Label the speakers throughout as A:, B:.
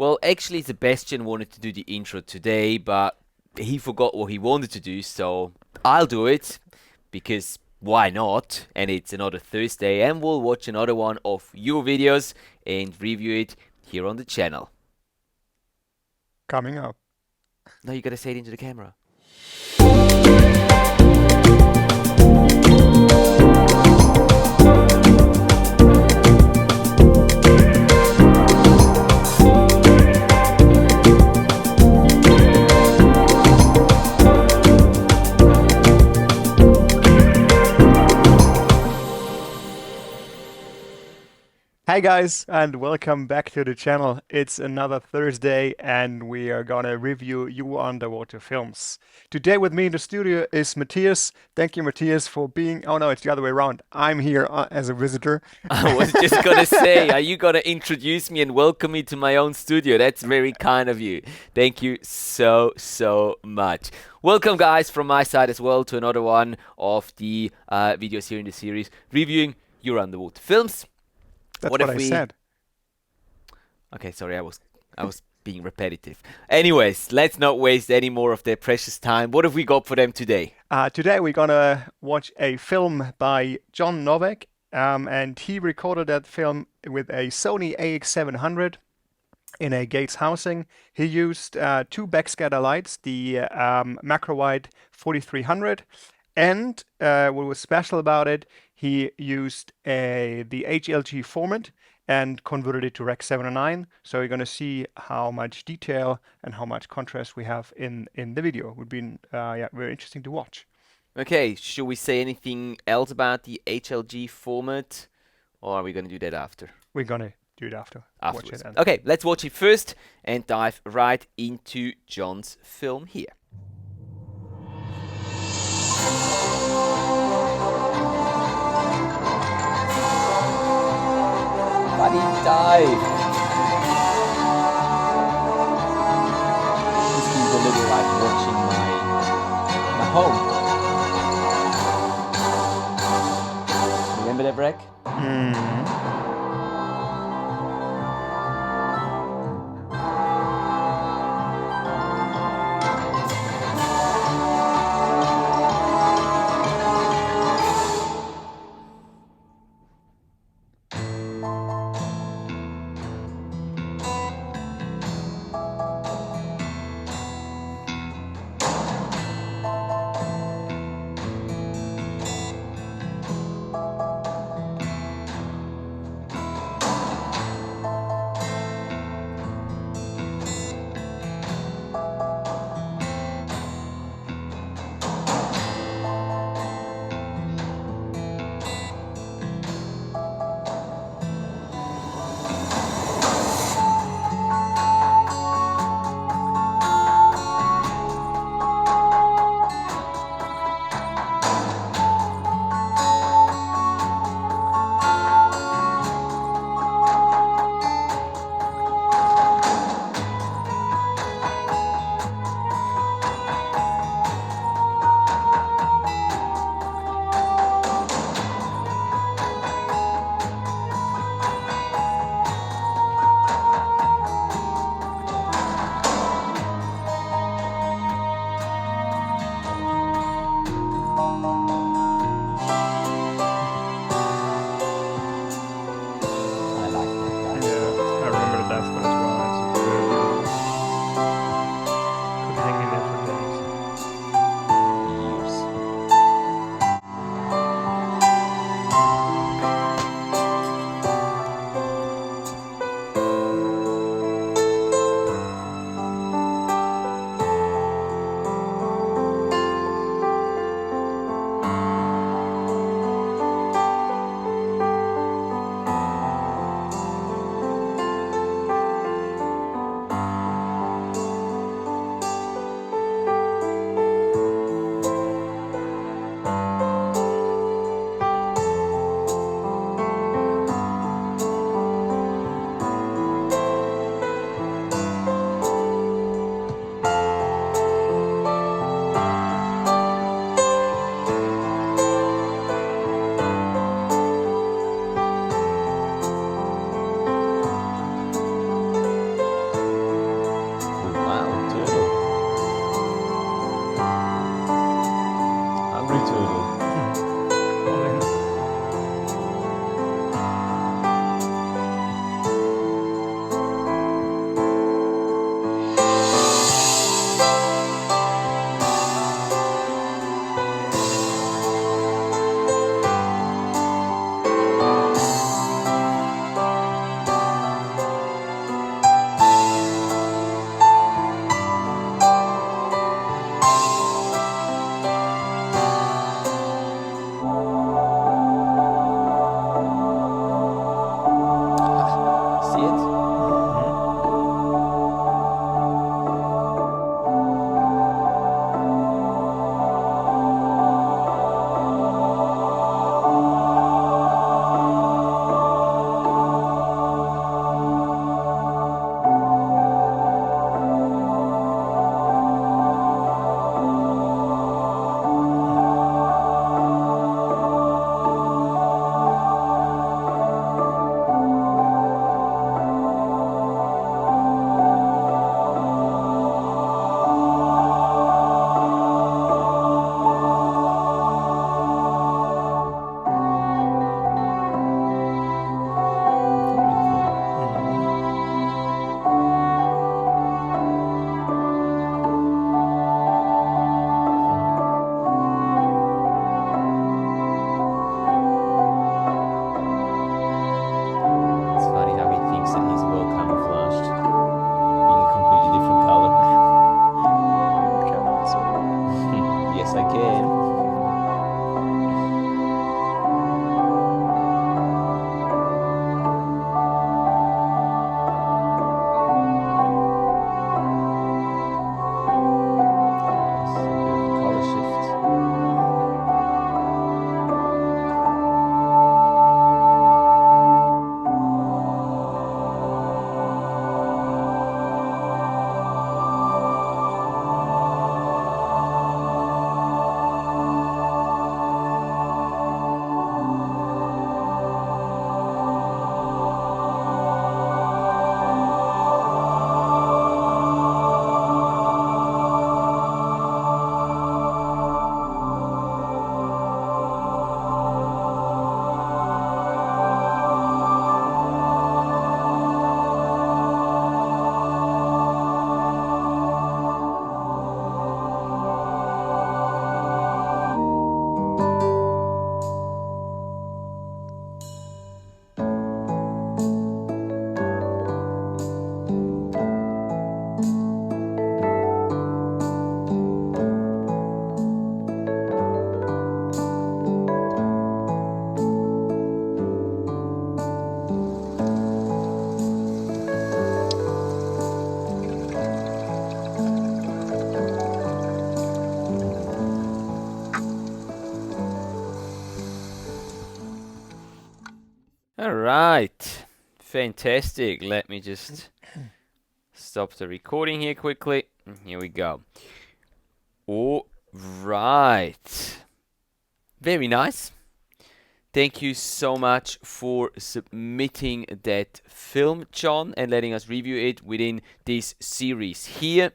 A: Well, actually, Sebastian wanted to do the intro today, but he forgot what he wanted to do, so I'll do it because why not? And it's another Thursday, and we'll watch another one of your videos and review it here on the channel.
B: Coming up.
A: Now you gotta say it into the camera.
B: Hi guys, and welcome back to the channel. It's another Thursday and we are gonna review your underwater films. Today with me in the studio is Matthias. Thank you, Matthias, for being... Oh no, it's the other way around. I'm here as a visitor.
A: I was just gonna say, are you gonna introduce me and welcome me to my own studio? That's very kind of you. Thank you so much. Welcome guys from my side as well to another one of the videos here in the series reviewing your underwater films.
B: That's what I said.
A: Okay, sorry, I was being repetitive. Anyways, let's not waste any more of their precious time. What have we got for them today?
B: Today we're gonna watch a film by John Nowack, and he recorded that film with a Sony AX700 in a Gates housing. He used two backscatter lights, the macro wide 4300, and what was special about it, he used the HLG format and converted it to Rec 709. So you're going to see how much detail and how much contrast we have in the video. It would be very interesting to watch.
A: Okay, should we say anything else about the HLG format, or are we going to do that after?
B: We're going to do it after.
A: Afterwards. Okay, let's watch it first and dive right into John's film here. Buddy, dive! This is a little like watching my home. Remember that, Breck? All right. Fantastic. Let me just stop the recording here quickly. Here we go. All right. Very nice. Thank you so much for submitting that film, John, and letting us review it within this series here.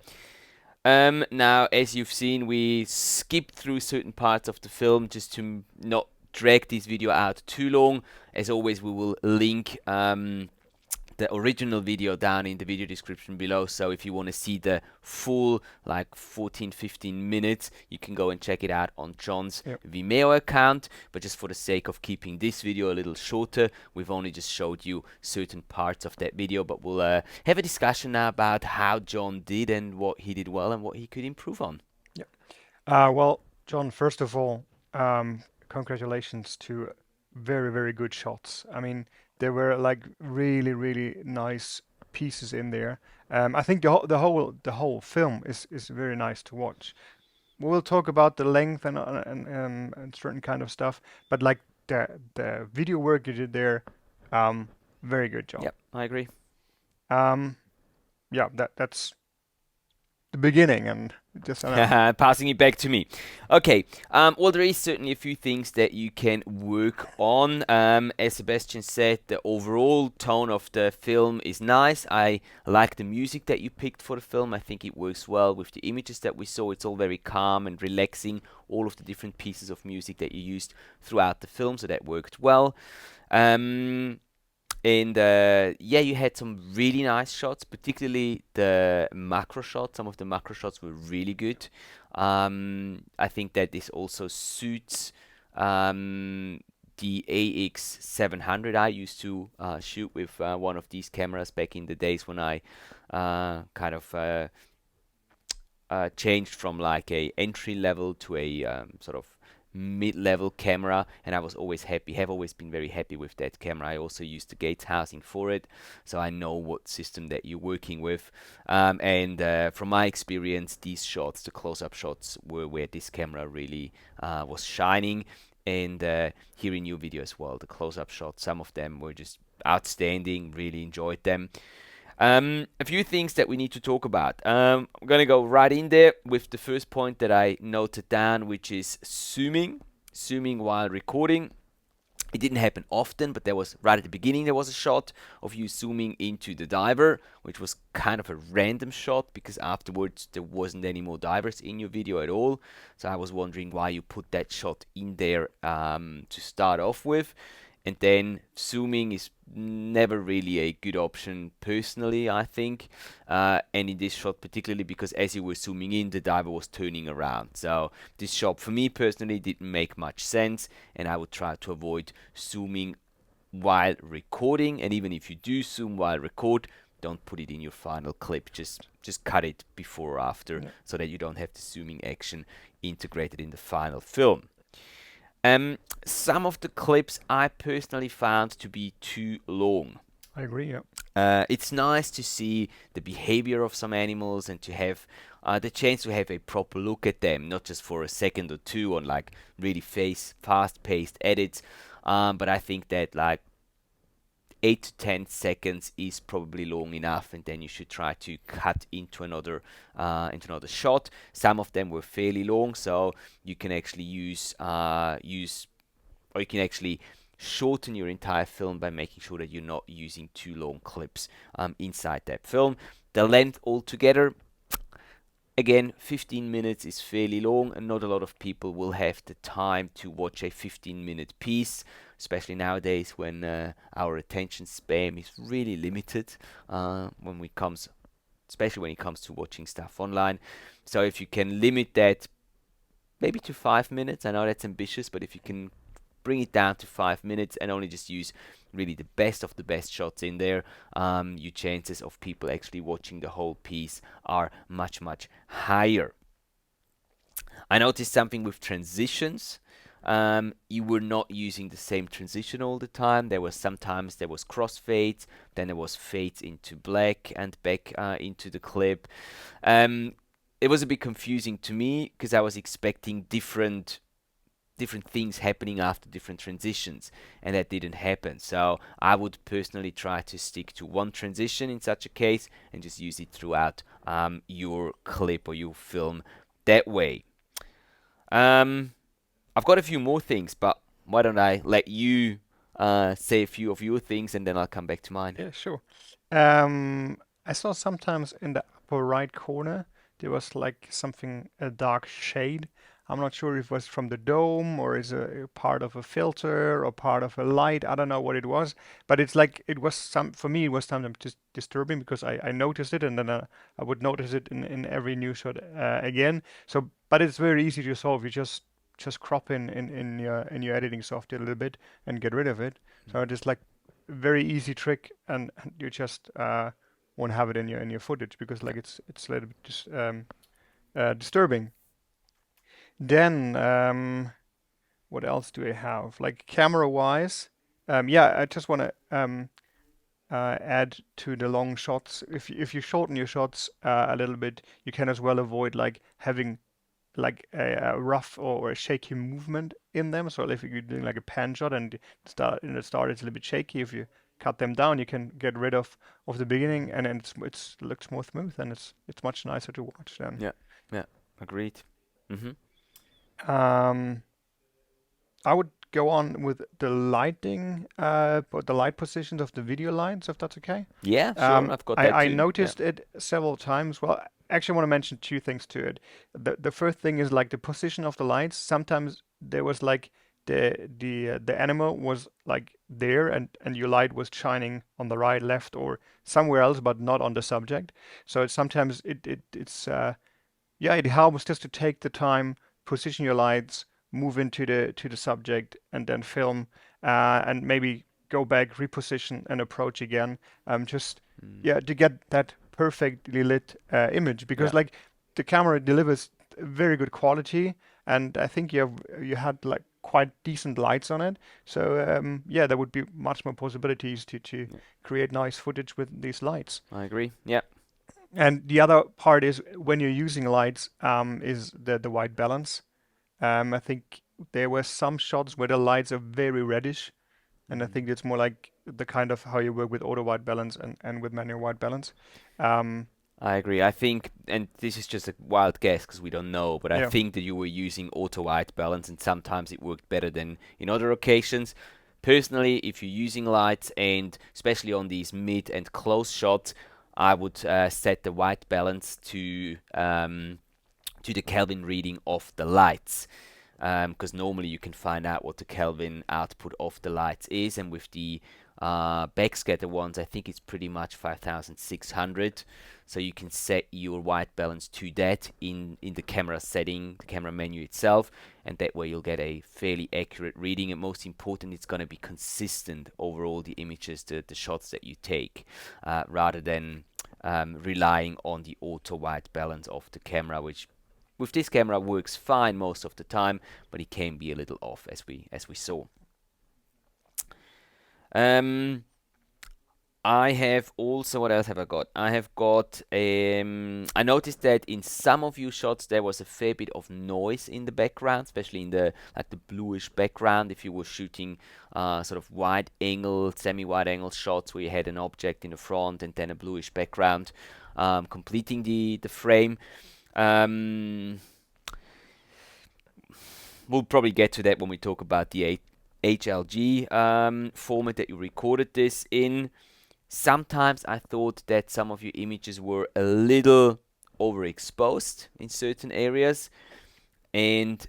A: Now, as you've seen, we skipped through certain parts of the film just to not drag this video out too long. As always, we will link the original video down in the video description below, so if you want to see the full like 14-15 minutes, you can go and check it out on John's Vimeo account. But just for the sake of keeping this video a little shorter, we've only just showed you certain parts of that video, but we'll have a discussion now about how John did and what he did well and what he could improve on.
B: Well, John, first of all, congratulations to very, very good shots. I mean, there were like really, really nice pieces in there. I think the whole film is very nice to watch. We will talk about the length and certain kind of stuff, but like the video work you did there, very good job.
A: Yep, I agree.
B: Yeah, that's the beginning, and just
A: Passing it back to me. Okay, well, there is certainly a few things that you can work on. As Sebastian said, the overall tone of the film is nice. I like the music that you picked for the film. I think it works well with the images that we saw. It's all very calm and relaxing, all of the different pieces of music that you used throughout the film, so that worked well. And yeah, you had some really nice shots, particularly the macro shots. Some of the macro shots were really good. I think that this also suits the AX700. I used to shoot with one of these cameras back in the days when I kind of changed from like a entry level to a sort of mid-level camera, and I was always happy, have always been very happy with that camera. I also used the Gates housing for it, so I know what system that you're working with. And from my experience, these shots, the close-up shots, were where this camera really was shining. And here in your video as well, the close-up shots, some of them were just outstanding, really enjoyed them. A few things that we need to talk about. I'm going to go right in there with the first point that I noted down, which is zooming while recording. It didn't happen often, but there was right at the beginning, there was a shot of you zooming into the diver, which was kind of a random shot because afterwards there wasn't any more divers in your video at all. So I was wondering why you put that shot in there to start off with. And then zooming is never really a good option personally, I think. And in this shot particularly because as you were zooming in, the diver was turning around. So this shot for me personally didn't make much sense, and I would try to avoid zooming while recording. And even if you do zoom while record, don't put it in your final clip. Just cut it before or after, so that you don't have the zooming action integrated in the final film. Some of the clips I personally found to be too long.
B: I agree, yeah.
A: It's nice to see the behavior of some animals and to have the chance to have a proper look at them, not just for a second or two on like really fast-paced edits. But I think that like 8 to 10 seconds is probably long enough, and then you should try to cut into another shot. Some of them were fairly long, so you can actually or you can actually shorten your entire film by making sure that you're not using too long clips inside that film. The length altogether, again, 15 minutes is fairly long, and not a lot of people will have the time to watch a 15-minute piece, especially nowadays when our attention span is really limited especially when it comes to watching stuff online. So if you can limit that maybe to 5 minutes, I know that's ambitious, but if you can bring it down to 5 minutes and only just use really the best of the best shots in there, your chances of people actually watching the whole piece are much, much higher. I noticed something with transitions. You were not using the same transition all the time. Sometimes there was crossfades, then there was fades into black and back into the clip. It was a bit confusing to me because I was expecting different different things happening after different transitions, and that didn't happen. So I would personally try to stick to one transition in such a case and just use it throughout your clip or your film that way. Um, I've got a few more things, but why don't I let you say a few of your things and then I'll come back to mine.
B: Yeah, sure. Um, I saw sometimes in the upper right corner there was like something, a dark shade. I'm not sure if it was from the dome or is a part of a filter or part of a light. I don't know what it was, but it's like it was some for me. It was sometimes just disturbing because I noticed it and then I would notice it in every new shot again. So, but it's very easy to solve. You just crop in your editing software a little bit and get rid of it. So I just like very easy trick, and you just won't have it in your footage because like it's a little bit disturbing. Then what else do I have? Like camera wise, yeah, I just want to add to the long shots. If you shorten your shots a little bit, you can as well avoid like having like a rough or a shaky movement in them. So if you're doing like a pan shot and the start it's a little bit shaky, if you cut them down, you can get rid of the beginning, and then it's looks more smooth and it's much nicer to watch then.
A: Yeah, yeah, agreed. Mm-hmm.
B: Um, I would go on with the lighting, but the light positions of the video lines, if that's okay.
A: Yeah, sure, I've got that
B: I
A: too. Yeah.
B: noticed it several times. Well, actually, I want to mention two things to it. The first thing is like the position of the lights. Sometimes there was like the animal was like there, and your light was shining on the right, left, or somewhere else, but not on the subject. So sometimes it's yeah, it helps just to take the time, position your lights, move into the subject, and then film, and maybe go back, reposition, and approach again. Just
A: Mm.
B: yeah, to get that perfectly lit image
A: Yeah.
B: because like the camera delivers very good quality, and I think you had like quite decent lights on it. So yeah, there would be much more possibilities to
A: Yeah,
B: create nice footage with these lights.
A: I agree. Yeah.
B: And the other part is when you're using lights, is the white balance. I think there were some shots where the lights are very reddish, and I
A: Mm.
B: think it's more like the kind of how you work with auto white balance and with manual white balance. Um,
A: I agree. I think, and this is just a wild guess because we don't know, but I
B: yeah,
A: think that you were using auto white balance and sometimes it worked better than in other occasions. Personally, if you're using lights and especially on these mid and close shots, I would set the white balance to the Kelvin reading of the lights. Because normally you can find out what the Kelvin output of the lights is, and with the backscatter ones, I think it's pretty much 5600. So you can set your white balance to that in the camera setting, the camera menu itself, and that way you'll get a fairly accurate reading. And most important, it's going to be consistent over all the images, the shots that you take, rather than relying on the auto white balance of the camera, which with this camera works fine most of the time, but it can be a little off as we saw. Um, I have also, what else have I got? I have got I noticed that in some of your shots there was a fair bit of noise in the background, especially in the like the bluish background. If you were shooting sort of wide angle, semi-wide angle shots where you had an object in the front and then a bluish background completing the frame. Um, we'll probably get to that when we talk about the HLG format that you recorded this in. Sometimes I thought that some of your images were a little overexposed in certain areas, and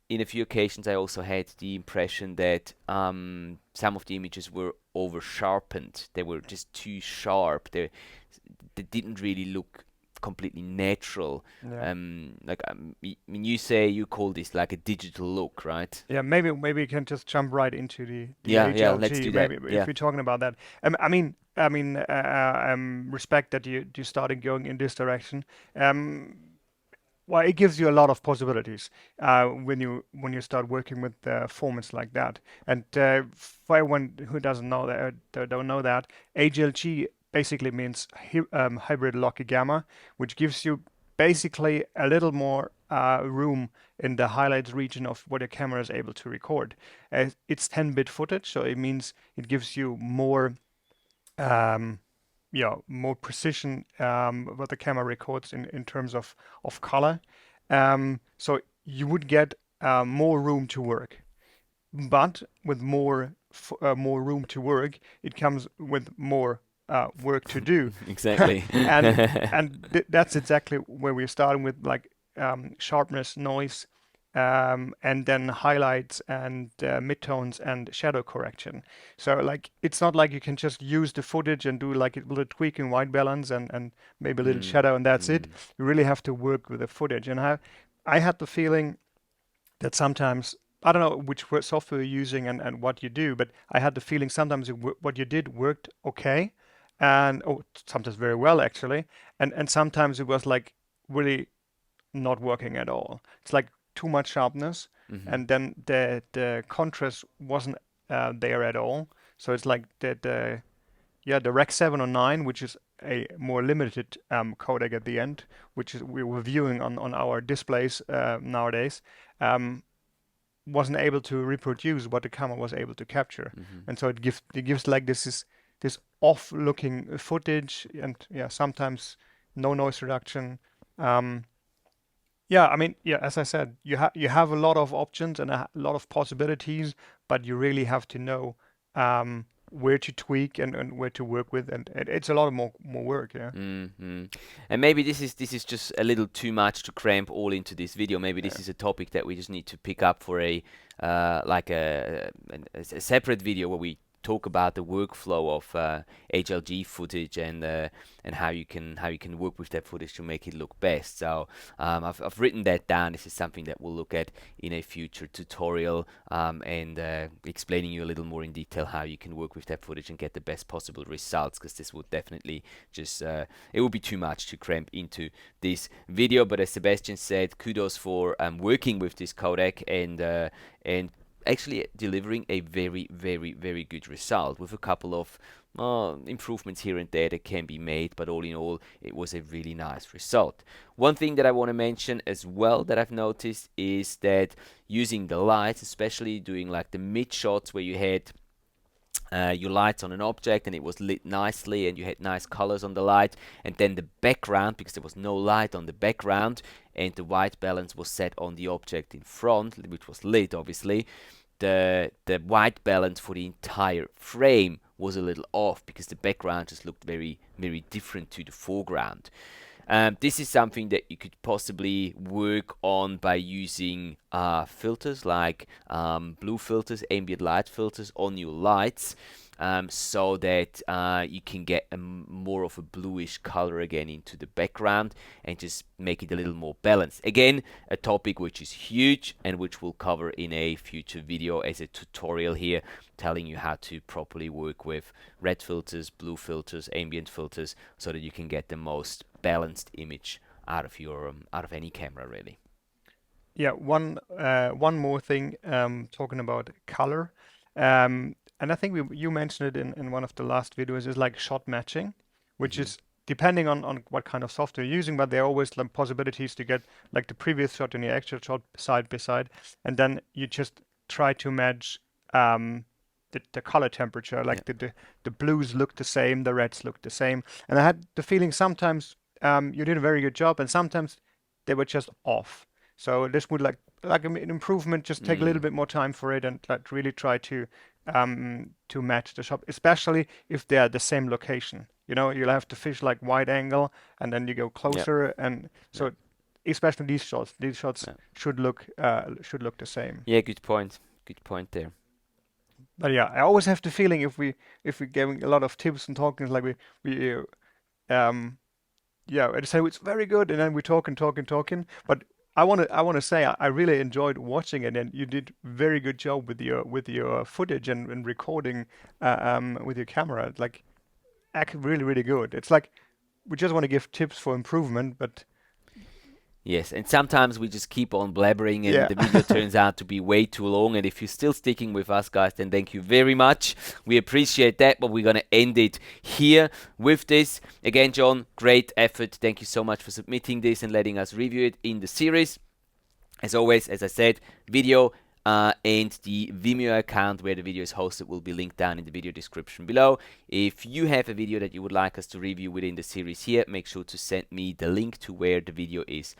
A: in a few occasions I also had the impression that some of the images were over sharpened. They were just too sharp. They didn't really look completely natural.
B: yeah.
A: I mean, you say you call this like a digital look, right?
B: Yeah, maybe you can just jump right into the
A: Yeah, yeah. Let's
B: HLG.
A: do that.
B: Maybe if
A: Yeah.
B: we're talking about that. Respect that you started going in this direction. Um, well, it gives you a lot of possibilities when you start working with formats like that. And for everyone who doesn't know that, don't know that, HLG basically means hybrid Loci gamma, which gives you basically a little more room in the highlights region of what your camera is able to record. It's 10-bit footage, so it means it gives you more um, more precision what the camera records in terms of color. So you would get more room to work, but with more room to work, it comes with more work to do.
A: Exactly.
B: And that's exactly where we're starting with, like sharpness, noise, and then highlights and midtones and shadow correction. So like it's not like you can just use the footage and do like a little tweak in white balance and maybe a little
A: Mm,
B: shadow and that's it.
A: mm,
B: You really have to work with the footage. And I had the feeling that sometimes I don't know which software you're using and what you do, but I had the feeling sometimes what you did worked okay, and sometimes very well actually, and sometimes it was like really not working at all. It's like too much sharpness,
A: mhm.
B: and then the contrast wasn't there at all. So it's like the Rec 709, which is a more limited codec at the end, which is we were viewing on our displays nowadays. Um, wasn't able to reproduce what the camera was able to capture,
A: Mhm.
B: and so it gives like this off looking footage, and yeah, sometimes no noise reduction. Um, yeah, I mean, yeah, as I said, you have a lot of options and a lot of possibilities, but you really have to know where to tweak and where to work with, and it's a lot of more work, yeah.
A: Mm-hmm. And maybe this is just a little too much to cramp all into this video. Maybe
B: Yeah.
A: this is a topic that we just need to pick up for a like a separate video where we talk about the workflow of HLG footage and how you can work with that footage to make it look best. So I've written that down. This is something that we'll look at in a future tutorial and explaining you a little more in detail how you can work with that footage and get the best possible results, because this would definitely just it would be too much to cramp into this video. But as Sebastian said, kudos for working with this codec and actually delivering a very, very, very good result with a couple of improvements here and there that can be made, but all in all, it was a really nice result. One thing that I want to mention as well that I've noticed is that using the lights, especially doing like the mid shots where you had your lights on an object and it was lit nicely and you had nice colors on the light, and then the background, because there was no light on the background and the white balance was set on the object in front, which was lit obviously, the white balance for the entire frame was a little off because the background just looked very, very different to the foreground. This is something that you could possibly work on by using filters like blue filters, ambient light filters on your lights, so that you can get more of a bluish color again into the background and just make it a little more balanced. Again, a topic which is huge and which we'll cover in a future video as a tutorial here, telling you how to properly work with red filters, blue filters, ambient filters, so that you can get the most balanced image out of your out of any camera, really.
B: Yeah, one more thing, talking about color, and I think you mentioned it in one of the last videos, is like shot matching, which
A: Hmm.
B: is depending on what kind of software you're using, but there are always like possibilities to get like the previous shot and the actual shot side by side, and then you just try to match the color temperature,
A: Yeah.
B: like the blues look the same, the reds look the same, and I had the feeling sometimes you did a very good job, and sometimes they were just off. So this would like an improvement, just take a little
A: Mm.
B: bit more time for it and like really try to match the shot, especially if they are the same location. You know, you'll have to fish like wide angle and then you go
A: Yeah.
B: closer, and
A: Yeah.
B: so especially these shots
A: Yeah.
B: should look the same.
A: Yeah. Good point. Good point there.
B: But yeah, I always have the feeling if we giving a lot of tips and talking, like we um yeah, and say it's very good, and then we talk and talk and talking. But I want to say I really enjoyed watching it, and you did very good job with your footage and recording with your camera. Like, really really good. It's like we just want to give tips for improvement, but
A: Yes, and sometimes we just keep on blabbering and
B: yeah.
A: the video turns out to be way too long. And if you're still sticking with us, guys, then thank you very much. We appreciate that, but we're going to end it here with this. Again, John, great effort. Thank you so much for submitting this and letting us review it in the series. As always, as I said, video and the Vimeo account where the video is hosted will be linked down in the video description below. If you have a video that you would like us to review within the series here, make sure to send me the link to where the video is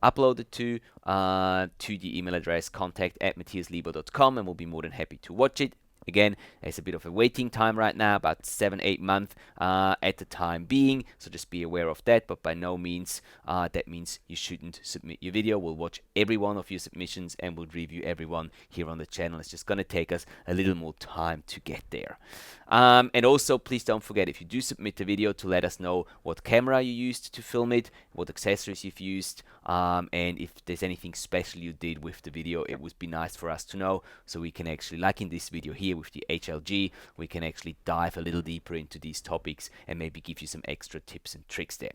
A: uploaded to the email address contact@matthiaslebo.com, and we'll be more than happy to watch it. Again, there's a bit of a waiting time right now, about 7-8 months at the time being, so just be aware of that. But by no means that means you shouldn't submit your video. We'll watch every one of your submissions and we'll review everyone here on the channel. It's just going to take us a little more time to get there. And also, please don't forget, if you do submit a video, to let us know what camera you used to film it, what accessories you've used, and if there's anything special you did with the video. It would be nice for us to know, so we can actually, like in this video here with the HLG, we can actually dive a little deeper into these topics and maybe give you some extra tips and tricks there.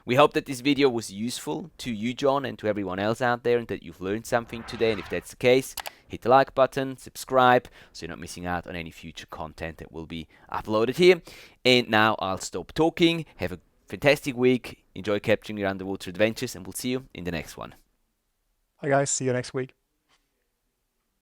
A: We hope that this video was useful to you, John, and to everyone else out there, and that you've learned something today. And if that's the case, hit the like button, subscribe, so you're not missing out on any future content that will be uploaded here. And now I'll stop talking. Have a fantastic week. Enjoy capturing your underwater adventures, and we'll see you in the next one.
B: Hi guys, see you next week.